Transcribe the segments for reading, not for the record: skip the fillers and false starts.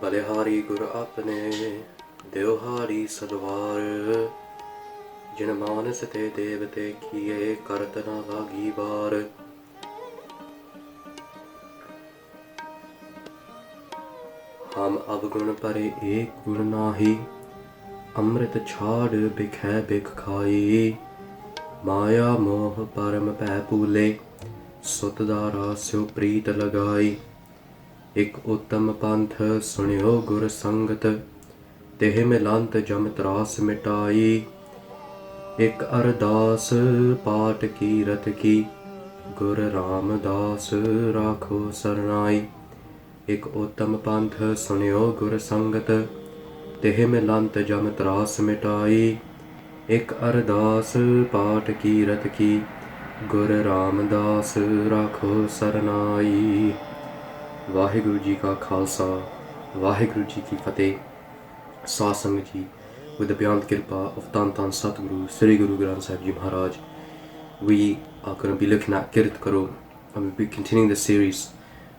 बलिहारी गुर अपने देवहारी सदवार जिन मानस ते देवते किए करत न लागी बार। हम अवगुण परे एक गुण नाही अमृत छाड़ बिखै बिख खाई। माया मोह परम पै पूले सुत दारा स्यो प्रीत लगाई। एक उत्तम पंथ सुनियो गुर संगत तेह मिलंत जम त्रास मिटाई। एक अरदास पाठ कीरत की गुर रामदास राखो सरनाई। एक उत्तम पंथ सुनियो गुर संगत तेह मिलंत जम त्रास मिटाई। एक अरदास पाठ कीरत की गुर रामदास राखो सरनाई। वाहिगुरु जी का खालसा, वाहिगुरु जी की फतेह। साध संगत जी, with the beyond kirpa of Tan Tan Satguru Sri Guru Granth Sahib Ji Maharaj, we are going to be looking at Kirat Karo, and we'll be continuing the series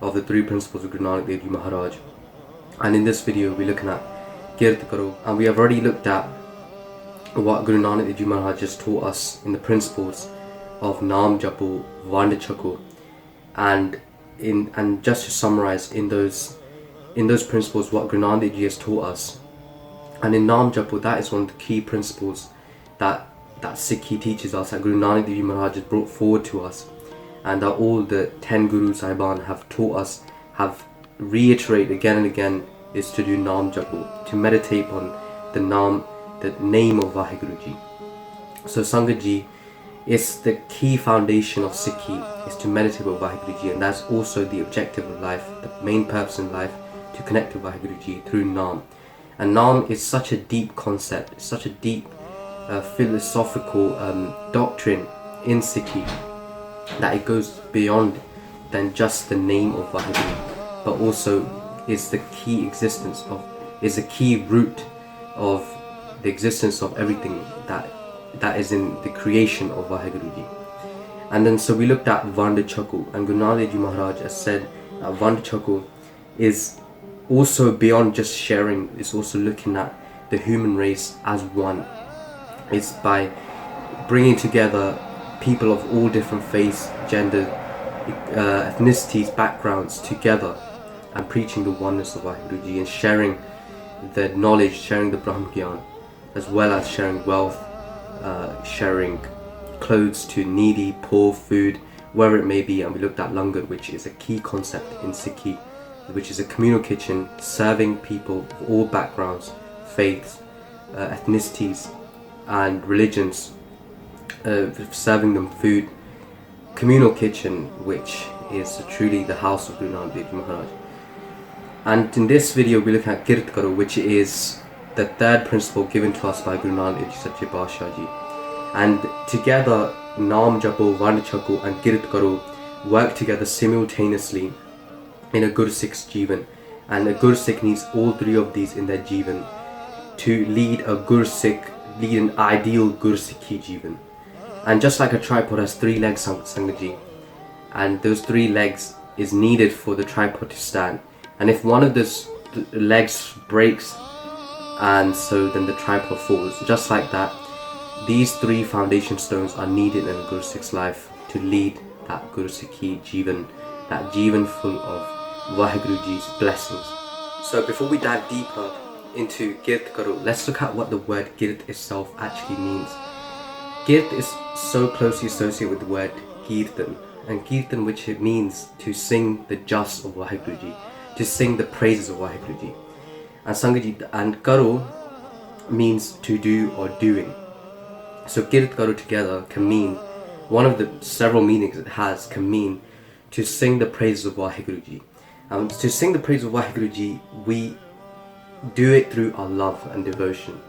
of the three principles of Guru Nanak Dev Ji Maharaj. And in this video we're looking at Kirat Karo, and we have already looked at what Guru Nanak Dev Ji Maharaj just taught us in the principles of Naam Japo, Vand Chako, and just to summarize in those principles what Guru Nanak Dev Ji has taught us. And in Naam Japo, that is one of the key principles that Sikhi teaches us, that Guru Nanak Dev Ji Maharaj has brought forward to us, and that all the 10 Guru Sahiban have taught us, have reiterated again and again, is to do Naam Japo, to meditate on the name of Vaheguru Ji. So Sangat Ji, it's the key foundation of Sikhi, is to meditate with Vaheguru Ji, and that's also the objective of life, the main purpose in life, to connect with Vaheguru Ji through Naam. And Naam is such a deep concept, it's such a deep philosophical doctrine in Sikhi, that it goes beyond than just the name of Vaheguru, but also is the key root of the existence of everything that is in the creation of Vaheguru Ji. And then so we looked at Vand Chako, and Guru Nanak Dev Ji Maharaj has said that Vand Chako is also beyond just sharing, it's also looking at the human race as one. It's by bringing together people of all different faiths, genders, ethnicities, backgrounds together, and preaching the oneness of Vaheguru Ji, and sharing the knowledge, sharing the Brahm Gyan, as well as sharing wealth, sharing clothes to needy, poor, food, wherever it may be. And we looked at Langar, which is a key concept in Sikhi, which is a communal kitchen serving people of all backgrounds, faiths, ethnicities and religions, serving them food. Communal kitchen, which is truly the house of Guru Nanak Dev Ji Maharaj. And in this video we look at Kirat Karo, which is the third principle given to us by Guru Nanak Dev Ji Sache Paatshah Ji. And together Naam Japo, Vand Chako and Kirat Karo work together simultaneously in a Gursikh's Jeevan. And a Gursikh needs all three of these in their Jeevan to lead an ideal Gursikhi Jeevan. And just like a tripod has three legs, Sangat Ji, and those three legs is needed for the tripod to stand. And if one of those legs breaks, and so then the tripod falls. Just like that, these three foundation stones are needed in a Gursikh's life to lead that Gursikhi Jeevan, that Jeevan full of Vaheguru Ji's blessings. So before we dive deeper into Kirat Karo, let's look at what the word Kirat itself actually means. Kirat is so closely associated with the word Kirtan, and Kirtan, which it means to sing the just of Vaheguru Ji, to sing the praises of Vaheguru Ji. And Sangat Ji, and Karo means to do or doing. So Kirat Karo together can mean, one of the several meanings it has, can mean to sing the praises of Vaheguru Ji. And to sing the praise of Vaheguru Ji, we do it through our love and devotion.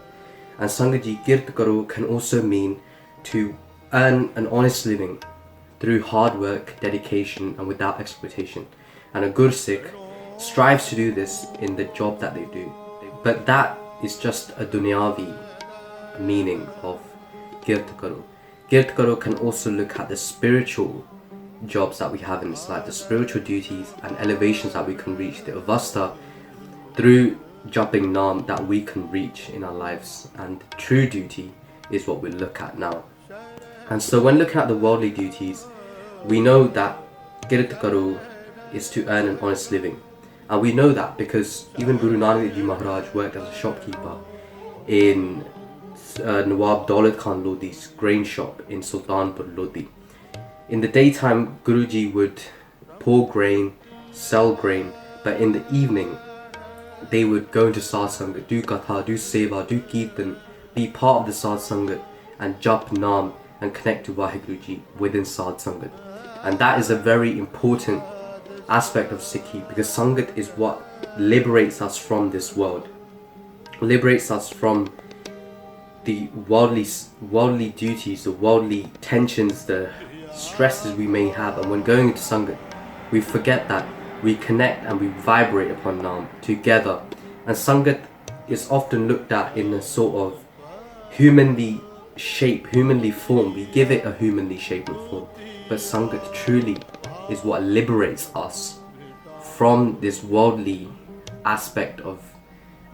And Sangat Ji, Kirat Karo can also mean to earn an honest living through hard work, dedication and without exploitation. And a Gursikh strives to do this in the job that they do. But that is just a dunyavi meaning of Kirat Karo. Kirat Karo can also look at the spiritual jobs that we have in this life, the spiritual duties and elevations that we can reach, the avastha through jumping Naam that we can reach in our lives, and true duty is what we look at now. And so when looking at the worldly duties, we know that Kirat Karo is to earn an honest living. And we know that because even Guru Nanak Ji Maharaj worked as a shopkeeper in Nawab Daulat Khan Lodi's grain shop in Sultanpur Lodi. In the daytime, Guruji would pour grain, sell grain, but in the evening, they would go into Sad Sangat, do Katha, do Seva, do Kirtan, be part of the Sad Sangat and jap Naam and connect to Vaheguruji within Sad Sangat. And that is a very important aspect of Sikhi, because Sangat is what liberates us from this world, liberates us from the worldly duties, the worldly tensions, the stresses we may have. And when going into Sangat, we forget that, we connect and we vibrate upon Naam together. And Sangat is often looked at in a sort of humanly form. We give it a humanly shape and form, but Sangat truly is what liberates us from this worldly aspect of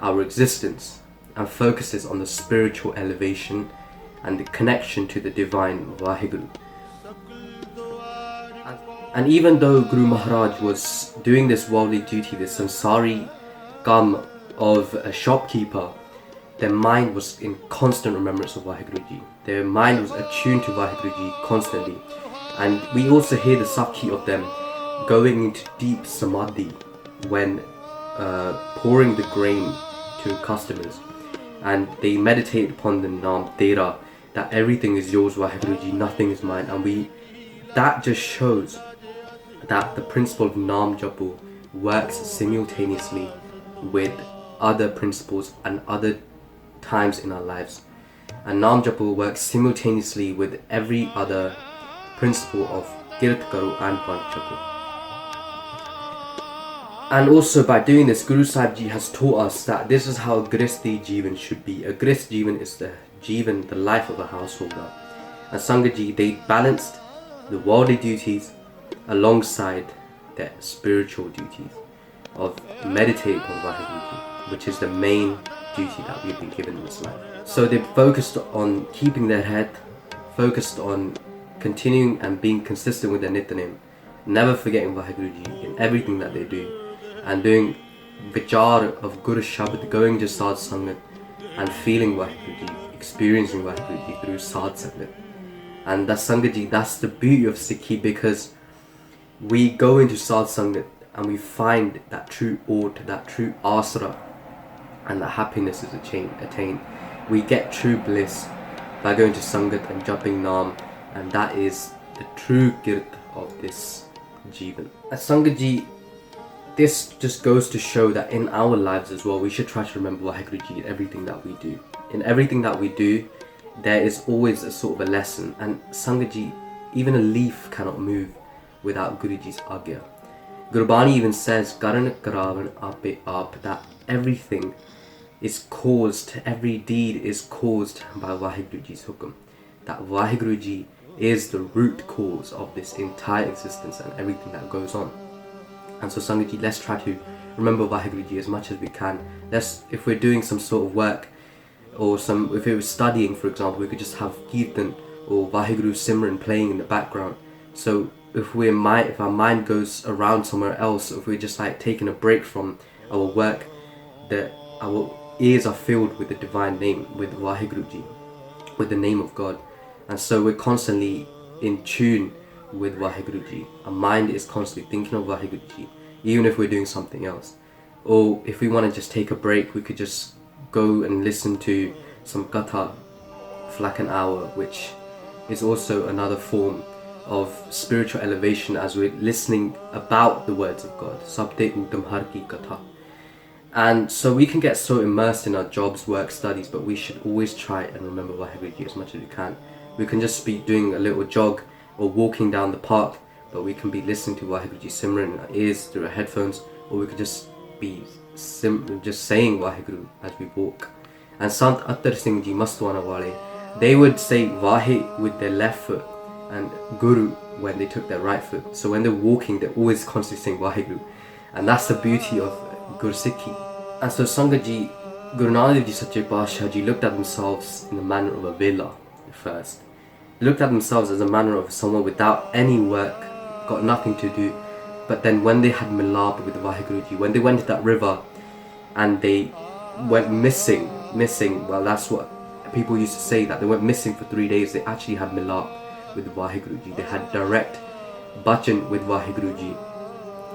our existence and focuses on the spiritual elevation and the connection to the divine Vaheguru. And even though Guru Maharaj was doing this worldly duty, this samsari kam of a shopkeeper, their mind was in constant remembrance of Vaheguruji. Their mind was attuned to Vaheguruji constantly. And we also hear the sakhi of them going into deep samadhi when pouring the grain to customers. And they meditate upon the Naam Tera, that everything is yours Vaheguruji, nothing is mine. And that just shows that the principle of Naam Japu works simultaneously with other principles and other times in our lives. And Naam Japu works simultaneously with every other principle of Kirat Karo and Van Japu. And also by doing this, Guru Sahib Ji has taught us that this is how a Gristi Jeevan should be. A Grist Jeevan is the Jeevan, the life of a householder. And Sangat Ji, they balanced the worldly duties alongside their spiritual duties of meditating on Vaheguruji, which is the main duty that we've been given in this life. So they focused on keeping their head, focused on continuing and being consistent with their Nityanem, never forgetting Vaheguruji in everything that they do, and doing vichar of Guru Shabad, going to Sad Sangat and feeling Vaheguruji, experiencing Vaheguruji through Sad Sangat. And that's Sangat Ji, that's the beauty of Sikhi, because we go into Sad Sangat and we find that true aut, that true asra, and that happiness is attained. We get true bliss by going to Sangat and jumping Naam, and that is the true Kirat of this Jeevan. As Sangat Ji, this just goes to show that in our lives as well, we should try to remember Vaheguruji in everything that we do. In everything that we do, there is always a sort of a lesson. And Sangat Ji, even a leaf cannot move without Guruji's agya. Gurbani even says, Karan Karavan Ape Ap, that everything is caused, every deed is caused by Vaheguruji's hukum. That Vaheguruji is the root cause of this entire existence and everything that goes on. And so Sangat Ji, let's try to remember Vaheguruji as much as we can. If we're doing some sort of work, or if we were studying, for example, we could just have Kirtan or Vaheguru Simran playing in the background. So if our mind goes around somewhere else, if we're just like taking a break from our work, that our ears are filled with the divine name, with Vaheguruji, with the name of God. And so we're constantly in tune with Vaheguruji. Our mind is constantly thinking of Vaheguruji, even if we're doing something else. Or if we want to just take a break, we could just go and listen to some katha for like an hour, which is also another form of spiritual elevation, as we're listening about the words of God. Sabde Uttam Har Ki Katha. And so we can get so immersed in our jobs, work, studies, but we should always try and remember Vaheguruji as much as we can. We can just be doing a little jog or walking down the park, but we can be listening to Vaheguruji Simran in our ears through our headphones, or we could just be just saying Vaheguru as we walk. And Sant Attar Singh Ji Mastwana Wale, they would say Vahe with their left foot and Guru when they took their right foot. So when they're walking, they're always constantly saying Vaheguru. And that's the beauty of Guru Sikhi. And so Sangat Ji, Guru Nanak Dev Ji Sache Pasha Ji looked at themselves in the manner of a vela first. They looked at themselves as a manner of someone without any work, got nothing to do. But then when they had milab with Vaheguru Ji, when they went to that river and they went missing, well, that's what people used to say, that they went missing for 3 days. They actually had milab with Vaheguru Ji. They had direct bhajan with Vaheguru Ji,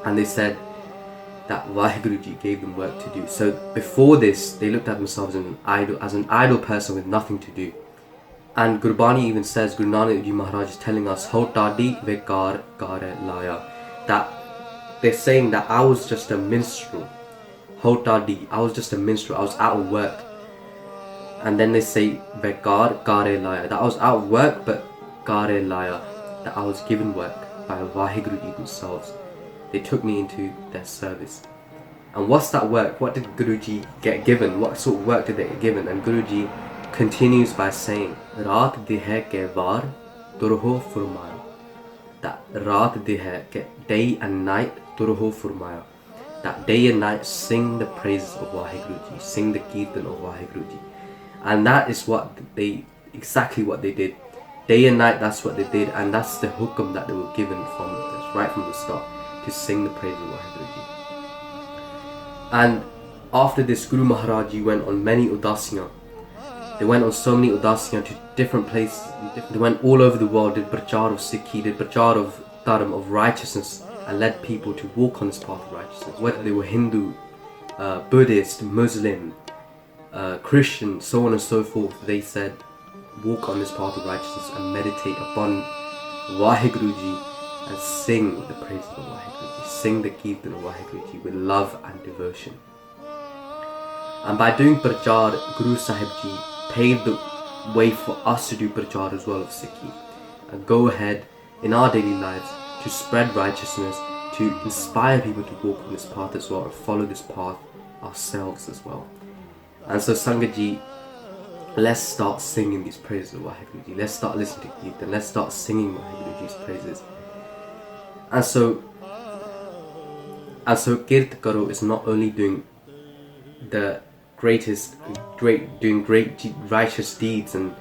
and they said that Vaheguru Ji gave them work to do. So before this, they looked at themselves as an idle person with nothing to do. And Gurbani even says, Guru Nanak Ji Maharaj is telling us, Ho tadi vekar kare laya, that they're saying that I was just a minstrel. Ho tadi, I was just a minstrel, I was out of work. And then they say vekar kare laya, that I was out of work, but kare laya, that I was given work by Vaheguru Ji themselves. They took me into their service. And what's that work? What did Guruji get given? What sort of work did they get given? And Guruji continues by saying, Raat dihe ke var turho furmaya. That Raat dihe ke, day and night, turho furmaya. That day and night sing the praises of Vaheguru Ji, sing the Kirtan of Vaheguru Ji. And that is what exactly what they did. Day and night, that's what they did, and that's the hukum that they were given right from the start, to sing the praises of Vaheguru Ji. And after this, Guru Maharaj Ji went on many udasiyan. They went on so many udasiyan to different places. They went all over the world, did prachar of Sikhi, did prachar of dharma, of righteousness, and led people to walk on this path of righteousness. Whether they were Hindu, Buddhist, Muslim, Christian, so on and so forth, they said, walk on this path of righteousness and meditate upon Vaheguru Ji and sing the praises of Vaheguru Ji, sing the Kirtan of Vaheguru Ji with love and devotion. And by doing prachar, Guru Sahib Ji paved the way for us to do prachar as well of Sikhi, and go ahead in our daily lives to spread righteousness, to inspire people to walk on this path as well, and follow this path ourselves as well. And so Sangat Ji, let's start singing these praises of Vaheguru Ji. Let's start listening to Kirtan. Let's start singing Vaheguru Ji's praises. And so Kirat Karo is not only doing the doing great righteous deeds and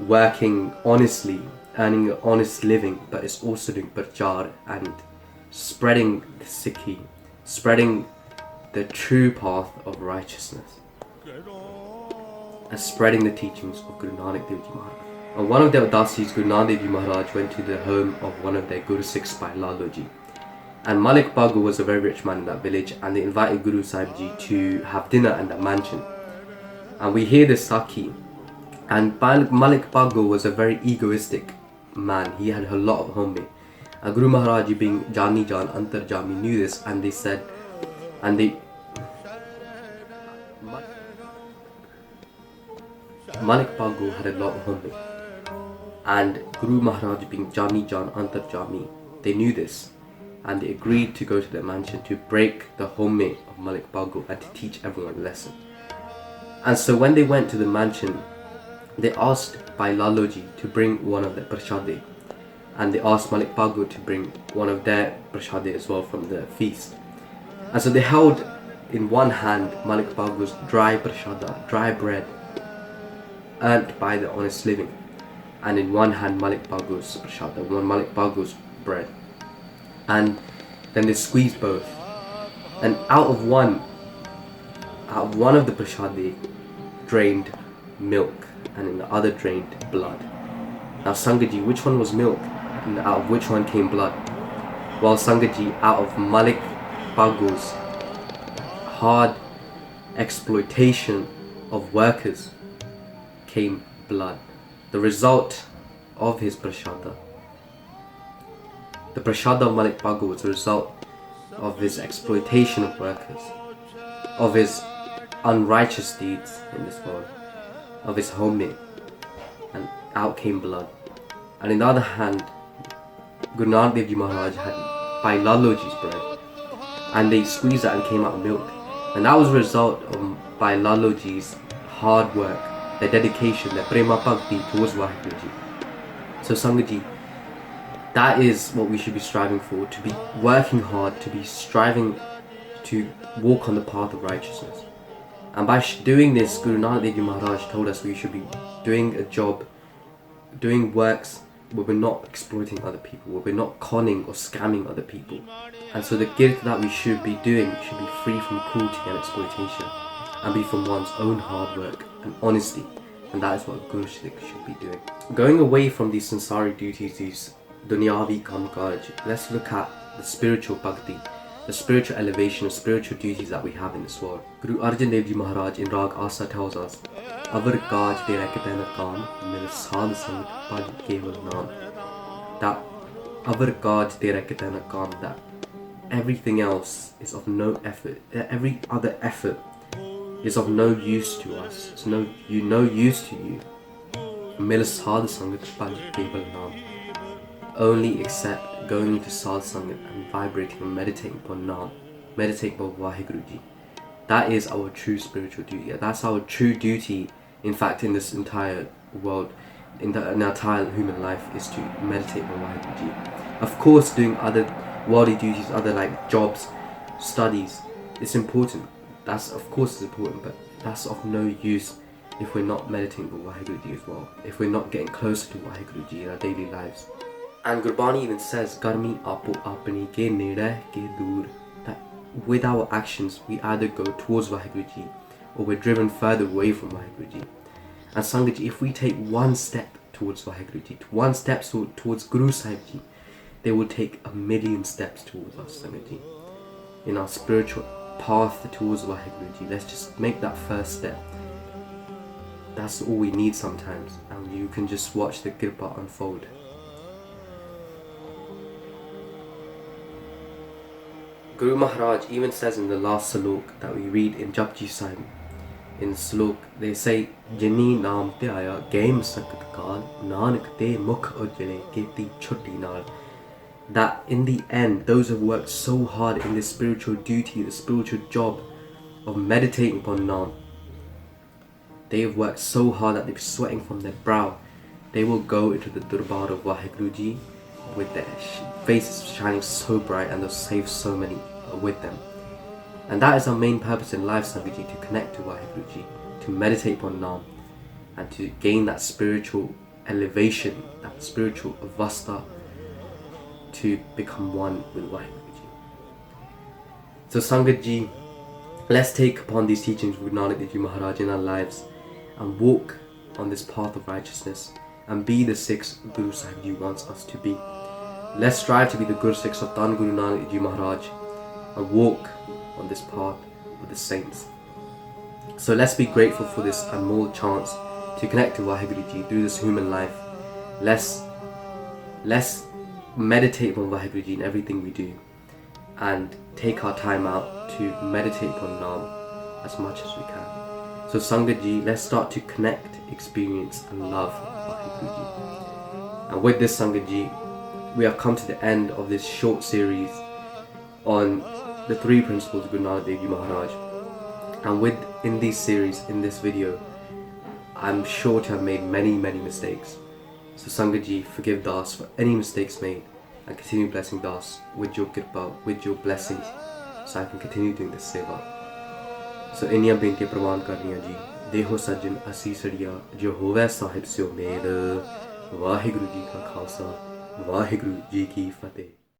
working honestly, earning an honest living, but it's also doing prachar and spreading the Sikhi, spreading the true path of righteousness, and spreading the teachings of Guru Nanak Dev Ji Maharaj. On one of their udasis, Guru Nanak Dev Ji Maharaj went to the home of one of their Guru Sikhs by Lalo Ji. And Malik Bagu was a very rich man in that village, and they invited Guru Sahib Ji to have dinner in that mansion. And we hear this Sakhi. And Malik Bagu was a very egoistic man. He had a lot of homemade. And Guru Maharaj Ji, being Jani Jan, Antar Jami, knew this, and they said, Malik Bagu had a lot of homemade. And Guru Maharaj, being Jani Jan, Antar Jami, they knew this. And they agreed to go to their mansion to break the homemade of Malik Bagu and to teach everyone a lesson. And so when they went to the mansion, they asked by Laloji to bring one of their prashade, and they asked Malik Bagu to bring one of their prashade as well from the feast. And so they held in one hand Malik Bagu's dry prashada, dry bread earned by the honest living, and in one hand Malik Bagu's prashada, one Malik Bagu's bread. And then they squeezed both, and out of one of the prashadi drained milk, and in the other drained blood. Now Sangat Ji, which one was milk, and out of which one came blood? Well, Sangat Ji, out of Malik Bagu's hard exploitation of workers came blood. The result of his prashada. The prashada of Malik Bagu was the result of his exploitation of workers, of his unrighteous deeds in this world, of his homemade, and out came blood. And in the other hand, Guru Nanak Dev Ji Maharaj had by Laloji's bread, and they squeezed that and came out milk. And that was a result of by Laloji's hard work, their dedication, their prema bhakti towards Vaheguru Ji. So Sangat Ji, that is what we should be striving for, to be working hard, to be striving to walk on the path of righteousness. And by doing this, Guru Nanak Dev Ji Maharaj told us we should be doing a job, doing works where we're not exploiting other people, where we're not conning or scamming other people. And so the kirat that we should be doing should be free from cruelty and exploitation, and be from one's own hard work and honesty. And that is what a Guru should be doing. Going away from these sansari duties, these dunyavi kamkaj, let's look at the spiritual bhakti, the spiritual elevation, the spiritual duties that we have in this world. Guru Arjan Dev Ji Maharaj in Rag Asa tells us, Avar kaj tera kitana kaam, mere sadh sang paj keval naam. That Avar kaj tera kitana kaam, that everything else is of no effort, every other effort is of no use to us, it's no use to you. Mere sadh sangat paj keval naam. Only except going into sadh sangat and vibrating and meditating upon Naam, meditating upon Vaheguru Ji. That is our true spiritual duty. That's our true duty, in fact, in this entire world, in our entire human life, is to meditate on Vaheguru Ji. Of course, doing other worldly duties, other like jobs, studies, it's important. That's of course it's important, but that's of no use if we're not meditating on Vaheguru Ji as well. If we're not getting closer to Vaheguru Ji in our daily lives. And Gurbani even says, Garmi apo apni ke nede ke dur, that with our actions we either go towards Vaheguru Ji or we're driven further away from Vaheguru Ji. And Sangat Ji, if we take one step towards Vaheguru Ji, one step towards Guru Sahib Ji, they will take 1,000,000 steps towards us, Sangat Ji. In our spiritual path towards Vaheguru Ji, let's just make that first step. That's all we need sometimes, and you can just watch the Kirpa unfold. Guru Maharaj even says in the last salok that we read in Japji Sahib, in salok they say, Jini naam te aya game sakat kaal, Nanak te mukh ujle keti choti naal. That in the end, those who have worked so hard in this spiritual duty, the spiritual job of meditating upon Naam, they have worked so hard that they're sweating from their brow. They will go into the Durbar of Vaheguru Ji with their faces shining so bright, and they'll save so many with them. And that is our main purpose in life, Sangat Ji, to connect to Vaheguru Ji, to meditate upon Naam, and to gain that spiritual elevation, that spiritual avastha, to become one with Vaheguru Ji. So Sangat Ji, let's take upon these teachings with Nanak Dev Ji Maharaj in our lives and walk on this path of righteousness and be the Sikhs Guru Sahib Ji wants us to be. Let's strive to be the Guru Sikhs of Tan Guru Nanak Dev Ji Maharaj and walk on this path with the saints. So let's be grateful for this anmol chance to connect to Vaheguru Ji through this human life. Let's meditate on Vaheguru Ji in everything we do, and take our time out to meditate upon Naam as much as we can. So Sangat Ji, let's start to connect, experience and love Vaheguru Ji. And with this, Sangat Ji, we have come to the end of this short series on the 3 principles of Guru Nanak Dev Ji Maharaj. And in this series, in this video, I'm sure to have made many mistakes. So Sangat Ji, forgive Das for any mistakes made, and continue blessing Das with your kirpa, with your blessings, so I can continue doing this seva. So इन्नियां बेनतियां प्रवान करनियां जी, देहो सज्जन असी सड़िया जो होवे Sahib स्यो mail, Waheguru ji का खालसा, वाहिगुरु जी की फतेह।